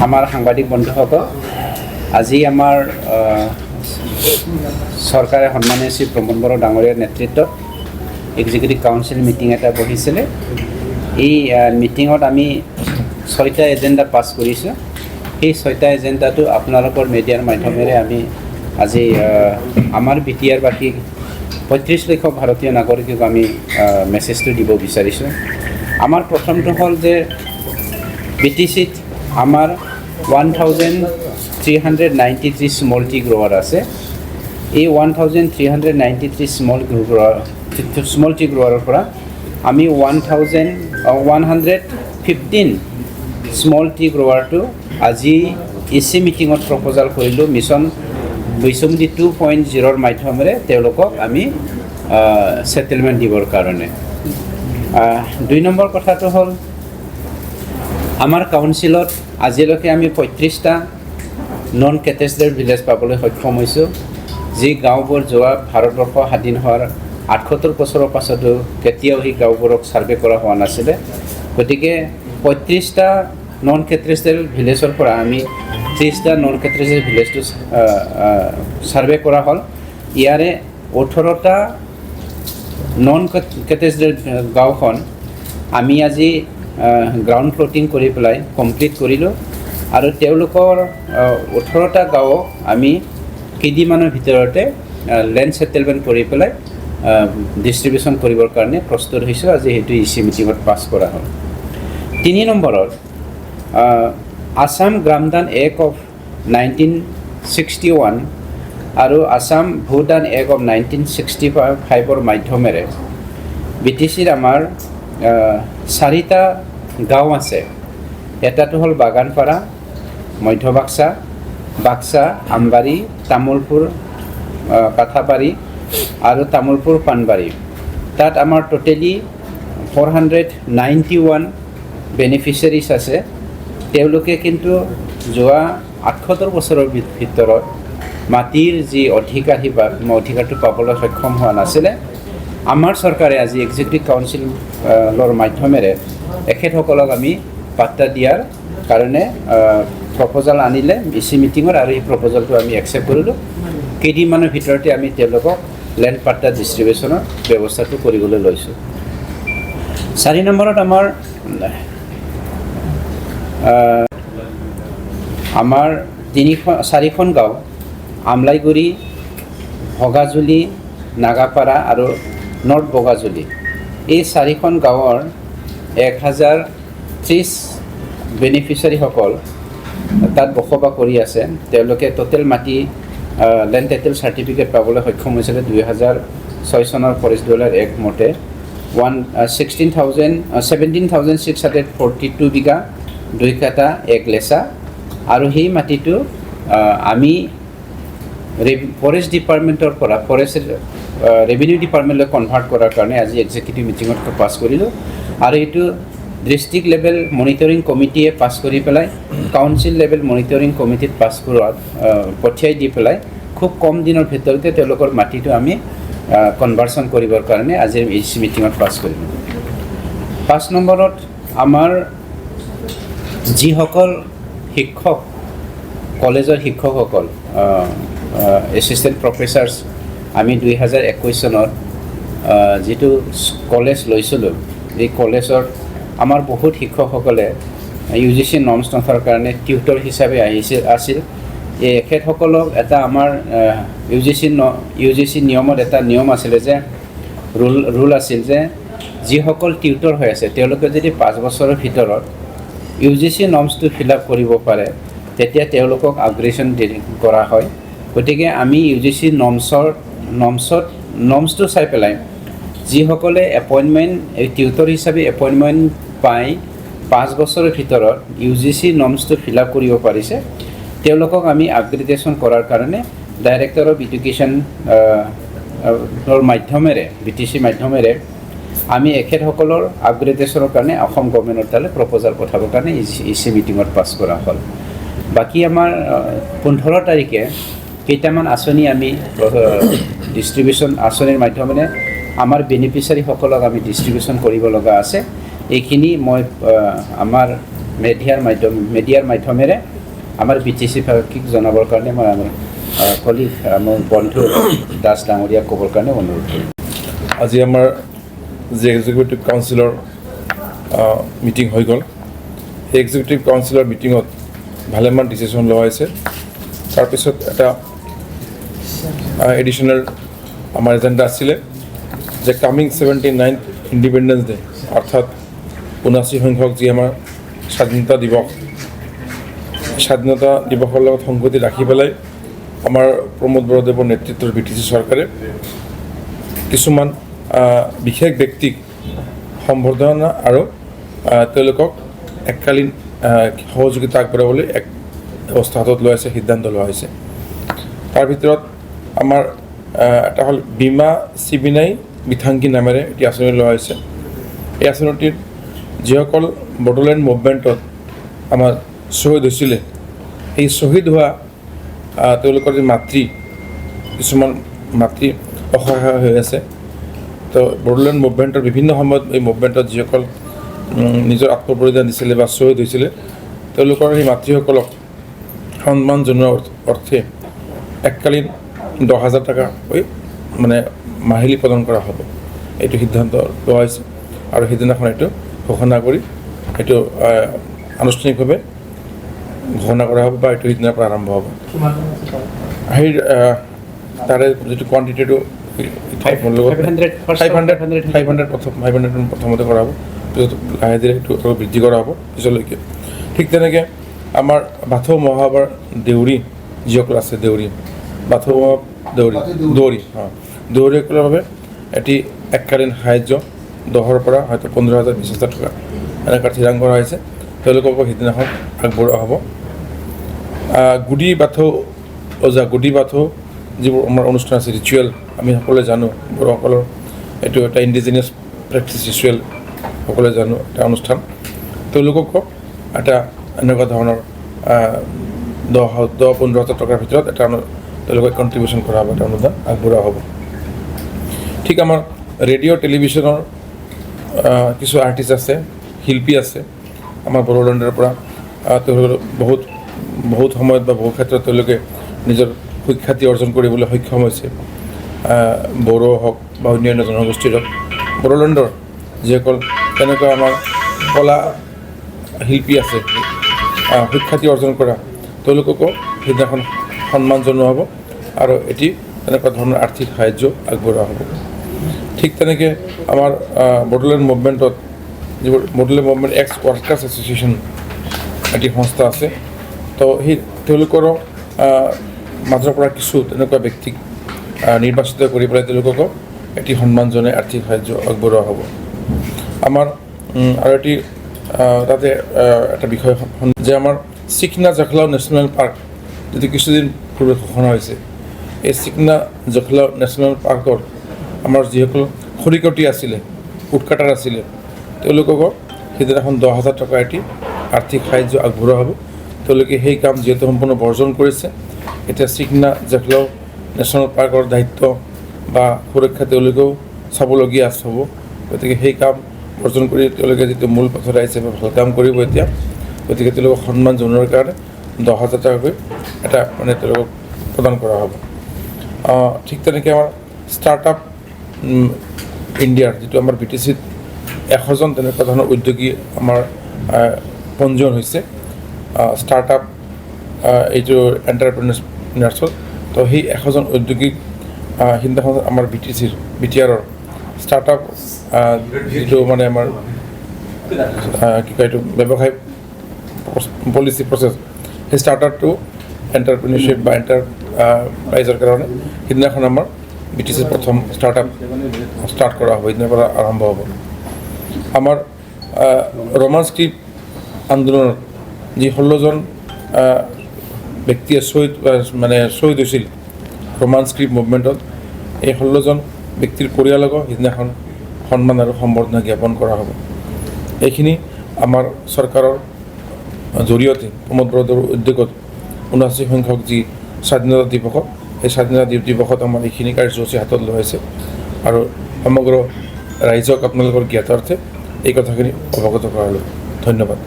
আমাৰ সাংবাদিক বন্ধুসকল, আজি আমাৰ চৰকাৰে সন্মানীয় শ্ৰী প্ৰমোদ বড়ো ডাঙৰীয়াৰ নেতৃত্বত এক্সিকিউটিভ কাউন্সিল মিটিং এটা বহিছিলে। এই মিটিঙত আমি 6টা এজেণ্ডা পাছ কৰিছোঁ। সেই 6টা এজেণ্ডাটো আপোনালোকৰ মিডিয়াৰ মাধ্যমেৰে আমি আজি আমাৰ বিটিআৰবাসী 35 লাখ ভাৰতীয় নাগৰিকক আমি মেছেজটো দিব বিচাৰিছোঁ। আমাৰ প্ৰথমটো হ'ল যে BTCত আমাৰ 1393 স্মল টি গ্ৰোৱাৰ আছে। এই 1393 স্মল টি গ্ৰোৱাৰৰ পৰা আমি 115 স্মল টি গ্ৰোৱাৰটো আজি EC মিটিঙত প্ৰপ'জাল কৰিলোঁ। মিছন বৈষম্যদি 2.0ৰ মাধ্যমেৰে তেওঁলোকক আমি ছেটেলমেণ্ট দিবৰ কাৰণে। 2 নম্বৰ কথাটো হ'ল আমাৰ কাউন্সিলত আজিলৈকে আমি 35টা নন কেটেষ্টেড ভিলেজ পাবলৈ সক্ষম হৈছোঁ, যি গাঁওবোৰ যোৱা ভাৰতবৰ্ষ স্বাধীন হোৱাৰ 78 বছৰৰ পাছতো কেতিয়াও সেই গাঁওবোৰক ছাৰ্ভে কৰা হোৱা নাছিলে। গতিকে 35টা নন কেটেষ্টেড ভিলেজৰ পৰা আমি 30টা নন কেটেষ্টেড ভিলেজটো ছাৰ্ভে কৰা হ'ল। ইয়াৰে 18টা নন কেটেষ্টেড গাঁওখন আমি আজি গ্ৰাউণ্ড ফ্লোটিং কৰি পেলাই কমপ্লিট কৰিলোঁ, আৰু তেওঁলোকৰ 18টা গাঁৱক আমি কেইদিনমানৰ ভিতৰতে লেণ্ড ছেটেলমেণ্ট কৰি পেলাই ডিষ্ট্ৰিবিউশ্যন কৰিবৰ কাৰণে প্ৰস্তুত হৈছোঁ। আজি সেইটো EC মিটিঙত পাছ কৰা হ'ল। 3 নম্বৰত আছাম গ্ৰামদান এক্ট অফ 1961 আৰু আছাম ভূদান এক্ট অফ 1965ৰ মাধ্যমেৰে BTCৰ আমাৰ 4টা গাঁও আছে। এটাটো হ'ল বাগানপাৰা, মধ্য বাক্সা, বাক্সা, আমবাৰী, তামোলপুৰ কাঠাবাৰী আৰু তামোলপুৰ পাণবাৰী। তাত আমাৰ টোটেলি 491 বেনিফিচিয়াৰিজ আছে। তেওঁলোকে কিন্তু যোৱা 78 বছৰৰ ভিতৰত মাটিৰ যি অধিকাৰটো পাবলৈ সক্ষম হোৱা নাছিলে। আমাৰ চৰকাৰে আজি এক্সিকিউটিভ কাউন্সিলৰ মাধ্যমেৰে এখেতসকলক আমি পাত্তা দিয়াৰ কাৰণে প্ৰপ'জাল আনিলে EC মিটিঙত, আৰু এই প্ৰপ'জালটো আমি একচেপ্ট কৰিলোঁ। কেইদিনমানৰ ভিতৰতে আমি তেওঁলোকক লেণ্ড পাট্টা ডিষ্ট্ৰিবিউশ্যনৰ ব্যৱস্থাটো কৰিবলৈ লৈছোঁ। 4 নম্বৰত আমাৰ 4খন গাঁও আমলাইগুৰি, ভগাজুলি, নাগাপাৰা আৰু নৰ্থ বগাজুলি। এই 4খন গাঁৱৰ 1030 বেনিফিচিয়াৰীসকল তাত বসবাস কৰি আছে। তেওঁলোকে টোটেল মাটি লেণ্ড টাইটেল চাৰ্টিফিকেট পাবলৈ সক্ষম হৈছিলে 2006 চনৰ ফৰেষ্ট ডিভিজনৰ এক মতে 17,642 বিঘা 2 কাটা 1 লেচা। আৰু সেই মাটিটো আমি ফৰেষ্ট ডিপাৰ্টমেণ্টৰ পৰা ৰেভিনিউ ডিপাৰ্টমেণ্টলৈ কনভাৰ্ট কৰাৰ কাৰণে আজি এক্সিকিউটিভ মিটিঙত পাছ কৰিলোঁ, আৰু এইটো ডিষ্ট্ৰিক্ট লেভেল মনিটৰিং কমিটিয়ে পাছ কৰি পেলাই কাউন্সিল লেভেল মনিটৰিং কমিটিত পাছ কৰোৱাত পঠিয়াই দি পেলাই খুব কম দিনৰ ভিতৰতে তেওঁলোকৰ মাটিটো আমি কনভাৰ্চন কৰিবৰ কাৰণে আজি EC মিটিঙত পাছ কৰিলোঁ। 5 নম্বৰত আমাৰ যিসকল শিক্ষক, কলেজৰ শিক্ষকসকল, এছিষ্টেণ্ট প্ৰফেচাৰ্ছ, আমি 2021 চনত যিটো কলেজ লৈছিলোঁ, এই কলেজৰ আমাৰ বহুত শিক্ষকসকলে UGC নৰ্মছ নথকাৰ কাৰণে টিউটৰ হিচাপে আছিল। এখেতসকলক এটা আমাৰ UGC নিয়মত এটা নিয়ম আছিলে যে ৰুল আছিল যে যিসকল টিউটৰ হৈ আছে তেওঁলোকে যদি 5 বছৰৰ ভিতৰত UGC নৰ্মছটো ফিল আপ কৰিব পাৰে, তেতিয়া তেওঁলোকক আপগ্ৰেডেশ্যন কৰা হয়। গতিকে আমি UGC নৰ্মছটো চাই পেলাই যিসকলে এপইণ্টমেণ্ট টিউটৰ হিচাপে এপইণ্টমেণ্ট পাই 5 বছৰৰ ভিতৰত UGC নৰ্মছটো ফিল আপ কৰিব পাৰিছে, তেওঁলোকক আমি আপগ্ৰেডেশ্যন কৰাৰ কাৰণে ডাইৰেক্টৰ অফ এডুকেশ্যনৰ মাধ্যমেৰে BTC মাধ্যমেৰে আমি এখেতসকলৰ আপগ্ৰেডেশ্যনৰ কাৰণে অসম গভৰ্ণমেণ্টৰ তালৈ প্ৰপ'জাল পঠাবৰ কাৰণে EC মিটিঙত পাছ কৰা হ'ল। বাকী আমাৰ 15 তাৰিখে কেইটামান আঁচনি আমি ডিষ্ট্ৰিবিউশ্যন আঁচনিৰ মাধ্যমেৰে আমাৰ বেনিফিচিয়াৰীসকলক আমি ডিষ্ট্ৰিবিউশ্যন কৰিব লগা আছে। এইখিনি মই আমাৰ মিডিয়াৰ মাধ্যমেৰে আমাৰ BTC ভাষিক জনাবৰ কাৰণে মই আমাৰ কলিগ মোৰ বন্ধু দাস ডাঙৰীয়াক ক'বৰ কাৰণে অনুৰোধ কৰিম। আজি আমাৰ যি এক্সিকিউটিভ কাউন্সিলৰ মিটিং হৈ গ'ল, সেই এক্সিকিউটিভ কাউন্সিলৰ মিটিঙত ভালেমান ডিচিশ্যন লোৱা হৈছে। তাৰপিছত এটা এডিশ্যনেল আমাৰ এজেণ্ডা আছিলে যে কামিং 79th ইণ্ডিপেণ্ডেন্স ডে অৰ্থাৎ 79 সংখ্যক যি আমাৰ স্বাধীনতা দিৱসৰ লগত সংগতি ৰাখি পেলাই আমাৰ প্ৰমোদ বৰদেৱৰ নেতৃত্বৰ BTC চৰকাৰে কিছুমান বিশেষ ব্যক্তিক সম্বৰ্ধনা আৰু তেওঁলোকক এককালীন সহযোগিতা আগবঢ়াবলৈ এক ব্যৱস্থা হাতত লোৱা হৈছে, সিদ্ধান্ত লোৱা হৈছে। তাৰ ভিতৰত আমাৰ এটা হ'ল বীমা চিবিনাই বিথাংকি নামেৰে এটি আঁচনি লোৱা হৈছে। এই আঁচনিটিত যিসকল বড়োলেণ্ড মুভমেণ্টত আমাৰ শ্বহীদ হৈছিলে, সেই শ্বহীদ হোৱা তেওঁলোকৰ যি কিছুমান মাতৃ অসহায় হৈ আছে। তো বড়োলেণ্ড মুভমেণ্টৰ বিভিন্ন সময়ত এই মুভমেণ্টত যিসকল নিজৰ আত্মবলিদান দিছিলে বা শ্বহীদ হৈছিলে, তেওঁলোকৰ সেই মাতৃসকলক সন্মান জনোৱাৰ অৰ্থে এককালীন 10,000 টকাকৈ মানে মাহিলী প্ৰদান কৰা হ'ব। এইটো সিদ্ধান্ত লোৱা হৈছে আৰু সিদিনাখন এইটো ঘোষণা কৰি এইটো আনুষ্ঠানিকভাৱে ঘোষণা কৰা হ'ব বা এইটো সিদিনাৰ পৰা আৰম্ভ হ'ব। সেই তাৰে যিটো কোৱান্টিটিটো 500 প্ৰথমতে কৰা হ'ব, পিছত লাহে ধীৰে এইটো আৰু বৃদ্ধি কৰা হ'ব পিছলৈকে। ঠিক তেনেকৈ আমাৰ বাথৌ মহাসভাৰ দেউৰী যিসকল আছে, বাথৌ দেউৰীসকলৰ বাবে এটি এককালীন সাহায্য 10,000 পৰা হয়তো 15,000 20,000 টকা এনেকুৱা থিৰাং কৰা হৈছে। তেওঁলোককো সিদিনাখন আগবঢ়োৱা হ'ব। গুডি বাথৌ যিবোৰ আমাৰ অনুষ্ঠান আছে, ৰিচুৱেল আমি সকলোৱে জানো, বড়োসকলৰ এইটো এটা ইণ্ডিজিনিয়াছ প্ৰেক্টিছ ৰিচুৱেল সকলোৱে জানো এটা অনুষ্ঠান। তেওঁলোককো এটা এনেকুৱা ধৰণৰ 10-15,000 টকাৰ ভিতৰত এটা তেওঁলোকক কণ্ট্ৰিবিউশ্যন কৰা হ'ব, এটা অনুদান আগবঢ়োৱা হ'ব। ঠিক আমাৰ ৰেডিঅ' টেলিভিশ্যনৰ কিছু আৰ্টিষ্ট আছে, শিল্পী আছে আমাৰ বড়োলেণ্ডৰ পৰা। তেওঁলোকে বহুত সময়ত বা বহু ক্ষেত্ৰত তেওঁলোকে নিজৰ সুখ্যাতি অৰ্জন কৰিবলৈ সক্ষম হৈছে। বড়ো হওক বা অন্যান্য জনগোষ্ঠীৰ হওক, বড়োলেণ্ডৰ যিসকল তেনেকুৱা আমাৰ কলা শিল্পী আছে সুখ্যাতি অৰ্জন কৰা, তেওঁলোককো সিদিনাখন সন্মান জনোৱা হ'ব আৰু এটি তেনেকুৱা ধৰণৰ আৰ্থিক সাহায্য আগবঢ়োৱা হ'ব। ঠিক তেনেকৈ আমাৰ বড়োলেণ্ড মুভমেণ্টত যিবোৰ Bodoland movement x workers' association এটি সংস্থা আছে, তো সেই তেওঁলোকৰো মাজৰ পৰা কিছু তেনেকুৱা ব্যক্তিক নিৰ্বাচিত কৰি পেলাই তেওঁলোককো এটি সন্মান জনাই আৰ্থিক সাহায্য আগবঢ়োৱা হ'ব। আমাৰ আৰু এটি তাতে এটা বিষয় যে আমাৰ চিকনা জখলাও নেশ্যনেল পাৰ্ক যিটো কিছুদিন পূৰ্বে ঘোষণা হৈছে, এই চিকনা জখলাও নেশ্যনেল পাৰ্কৰ আমাৰ যিসকল খৰিকটি আছিলে, উটকাটাৰ আছিলে, তেওঁলোককো সিদিনাখন 10,000 টকা এটি আৰ্থিক সাহায্য আগবঢ়োৱা হ'ব। তেওঁলোকে সেই কাম যিহেতু সম্পূৰ্ণ বৰ্জন কৰিছে, এতিয়া চিকনা জখলাও নেশ্যনেল পাৰ্কৰ দায়িত্ব বা সুৰক্ষা তেওঁলোকেও চাবলগীয়া হ'ব। গতিকে সেই কাম বৰ্জন কৰি তেওঁলোকে যিটো মূল পথত আহিছে বা ভাল কাম কৰিব এতিয়া, গতিকে তেওঁলোকক সন্মান জনোৱাৰ কাৰণে 10,000 টকাকৈ এটা মানে তেওঁলোকক প্ৰদান কৰা হ'ব। ঠিক তেনেকৈ আমাৰ ষ্টাৰ্টআপ ইণ্ডিয়াৰ যিটো আমাৰ BTCত 100জন তেনেকুৱা ধৰণৰ উদ্যোগী আমাৰ পঞ্জীয়ন হৈছে ষ্টাৰ্টআপ এইটো এণ্টাৰপ্ৰেনাৰ্ছত। তো সেই 100জন উদ্যোগীক সিদিনাখন আমাৰ BTRৰ ষ্টাৰ্টআপ যিটো মানে আমাৰ কি কয় এইটো ব্যৱসায় পলিচি প্ৰচেছ, সেই ষ্টাৰ্টআপটো এণ্টাৰপ্ৰেনাৰশ্বিপ বা এণ্টাৰপ্ৰাইজৰ কাৰণে সিদিনাখন আমাৰ BTCৰ প্ৰথম ষ্টাৰ্টআপ ষ্টাৰ্ট কৰা হ'ব, সিদিনাৰ পৰা আৰম্ভ হ'ব। আমাৰ ৰোমান স্ক্ৰিপ্ট আন্দোলনত যি 16জন ব্যক্তিয়ে শ্বহীদ হৈছিল ৰোমান স্ক্ৰিপ্ট মুভমেণ্টত, এই 16জন ব্যক্তিৰ পৰিয়ালকো সিদিনাখন সন্মান আৰু সম্বৰ্ধনা জ্ঞাপন কৰা হ'ব। এইখিনি আমাৰ চৰকাৰৰ জৰিয়তে প্ৰমোদ বৰদেৱৰ উদ্যোগত 79 সংখ্যক যি স্বাধীনতা দিৱস, সেই স্বাধীনতা দিৱসত আমাৰ এইখিনি কাৰ্যসূচী হাতত লোৱা হৈছে আৰু সমগ্ৰ ৰাইজক আপোনালোকৰ জ্ঞাতাৰ্থে এই কথাখিনি অৱগত কৰালোঁ। ধন্যবাদ।